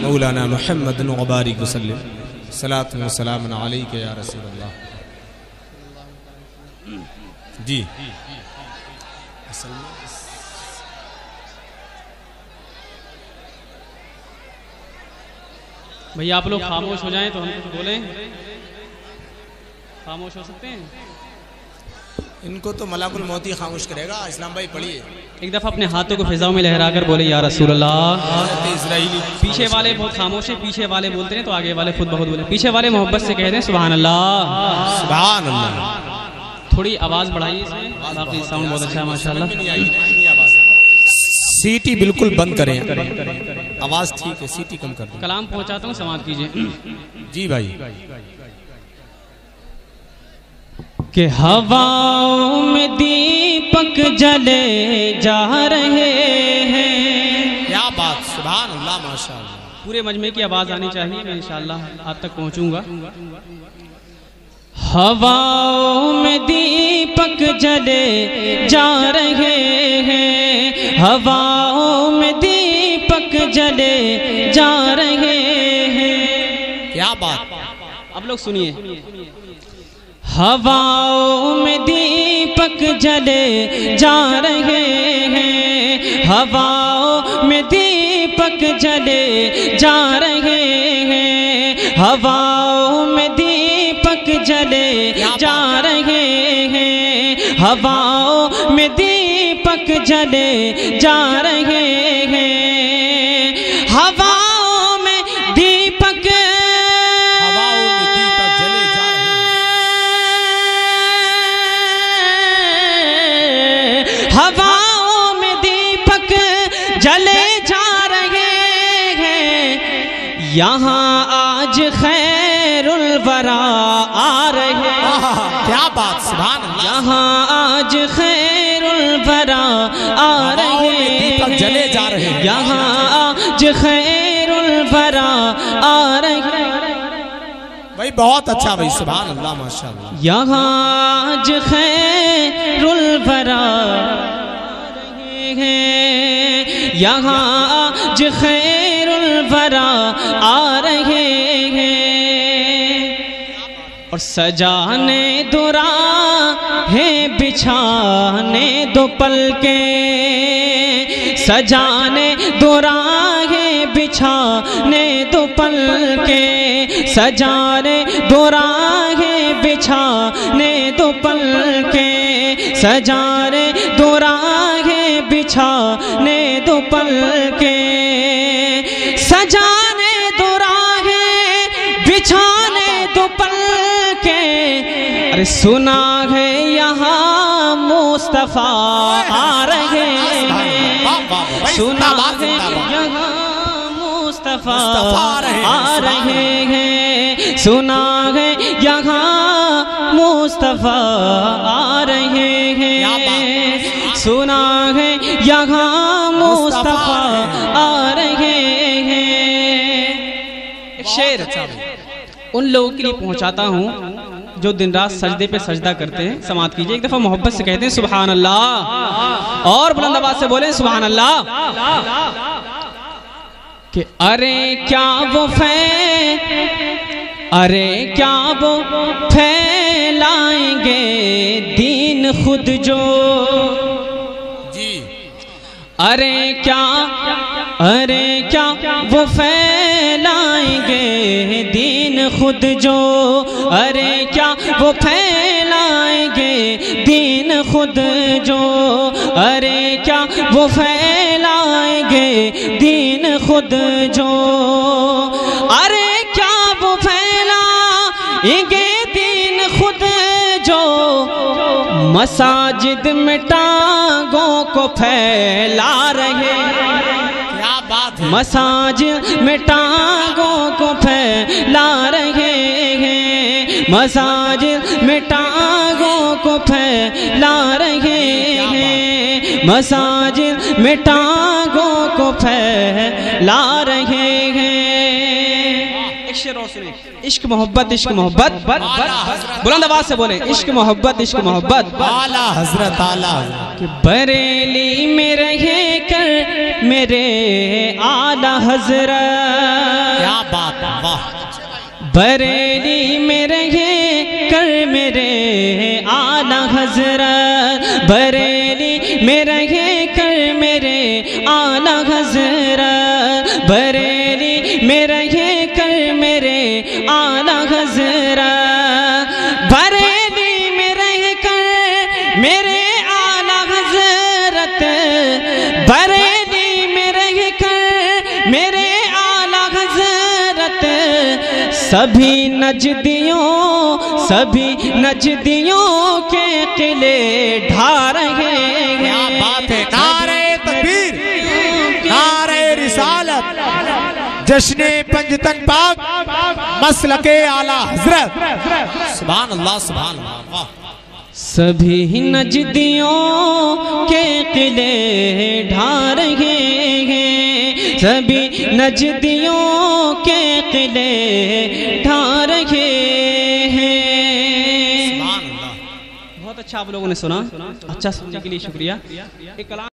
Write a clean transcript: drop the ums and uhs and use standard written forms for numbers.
مولانا محمد وبارک وسلم صلاۃ و سلام علیک یا رسول اللہ. جی بھئی آپ لوگ خاموش ہو جائیں تو ہم کچھ بولیں. خاموش ہو سکتے ہیں؟ ان کو تو ملک الموت ہی خاموش کرے گا. اسلام بھائی پڑھیے. ایک دفعہ اپنے ہاتھوں کو فضاؤں میں لہرا کر بولے یا رسول اللہ. پیچھے والے بہت خاموش ہیں، پیچھے والے بولتے ہیں تو آگے والے خود بہت بولے. پیچھے والے محبت سے کہہ دیں سبحان اللہ. سبحان اللہ. تھوڑی آواز بڑھائیے اس میں. باقی ساؤنڈ بہت اچھا ہے ماشاءاللہ. سیٹی بالکل بند کریں. آواز ٹھیک ہے، سیٹی کم کر دیں. کلام پہنچاتا ہوں، سماعت کیجئے. جی بھائی. کہ ہواؤں میں دیپک جلے جا رہے ہیں. کیا بات، سبحان اللہ ماشاءاللہ. پورے مجمع کی آواز آنی چاہیے. میں انشاءاللہ آپ تک پہنچوں گا. ہواؤں میں دیپک جلے جا رہے ہیں، ہواؤں میں دیپک جلے جا رہے ہیں. کیا بات. اب لوگ سنیے. ہواؤں میں دیپک جلے جا رہے ہیں، ہواؤں میں دیپک جلے جا رہے ہیں، ہواؤں میں دیپک جلے جا رہے ہیں، ہواؤں میں دیپک جلے جا رہے ہیں. ہواؤں میں دیپک ہواؤں میں دیپک جلے جا رہے ہیں. یہاں آج خیر الورا آ رہے ہیں. کیا بات، سبحان اللہ. یہاں آج خیر الورا آ رہے ہیں. جلے جا رہے ہیں. یہاں آج خیر الورا آ رہے ہیں. بھائی بہت اچھا بھائی، سبحان اللہ ماشاءاللہ. یہاں آج خیر الورا رہے ہیں، یہاں آج خیر الورا آ رہے ہیں. اور سجانے دو راہیں بچھانے دو پلکیں، سجانے دو راہیں بچھانے دو پلکیں، سجانے دو راہیں بچھانے دو پلکیں، سجانے دو راہیں بچھانے دو پلکیں، سجانے دو راہیں بچھانے دو پلکیں. ارے سنا ہے یہاں مصطفیٰ آ رہے ہیں، سنا ہے یہاں مصطفیٰ آ رہے ہیں، سنا ہے یہاں مصطفیٰ آ رہے ہیں، سنا ہے یہاں مصطفیٰ آ رہے ہیں. ایک شعر ان لوگوں کے لیے پہنچاتا ہوں جو دن رات سجدے پہ سجدہ کرتے ہیں. سماعت کیجئے. ایک دفعہ محبت سے کہتے ہیں سبحان اللہ، اور بلند آواز سے بولیں سبحان اللہ. کہ ارے کیا وہ پھیلائیں گے دین خود جو. جی. ارے کیا وہ پھیلائیں گے دین خود جو. ارے کیا وہ پھیلائیں گے دین خود جو. ارے کیا وہ پھیلائیں گے دین خود جو. ارے کیا وہ پھیلائیں گے دین خود جو. مساجد میں ٹانگوں کو پھیلا رہے ہیں. کیا بات ہے. مساجد میں ٹانگوں کو پھیلا رہے ہیں، مساجد میں ٹانگوں کو پھیلا رہے ہیں، مساجد میں ٹانگوں کو پھیلا رہے ہیں. عشق محبت، عشق محبت. بلند آواز سے بولیں عشق محبت، عشق محبت. اعلیٰ حضرت، اعلیٰ کہ بریلی میں رہ کر میرے اعلی حضرت، کیا بات ہے، واہ، بریلی میں رہے کر میرے اعلی حضرت، بریلی میں رہے کر میرے اعلی حضرت، بریلی میں رہے کر میرے اعلی حضرت، بریلی میں رہ کر میرے اعلی حضرت، بریلی میں رہ کر میرے اعلی حضرت، سبھی نجدیوں کے قلعے ڈھا رہے ہیں۔ کیا بات ہے، نعرہ تکبیر، نعرہ رسالت، جشن پنجتن پاک، مسلک اعلیٰ حضرت، سبحان اللہ سبحان اللہ، واہ، سبھی نجدیوں کے قلعے ڈھا رہے ہیں، سبھی نجدیوں کے قلعے ڈھا رہے ہیں۔ سبحان اللہ۔ بہت اچھا آپ لوگوں نے سنا، اچھا سننے کے لیے شکریہ۔ ایک کلام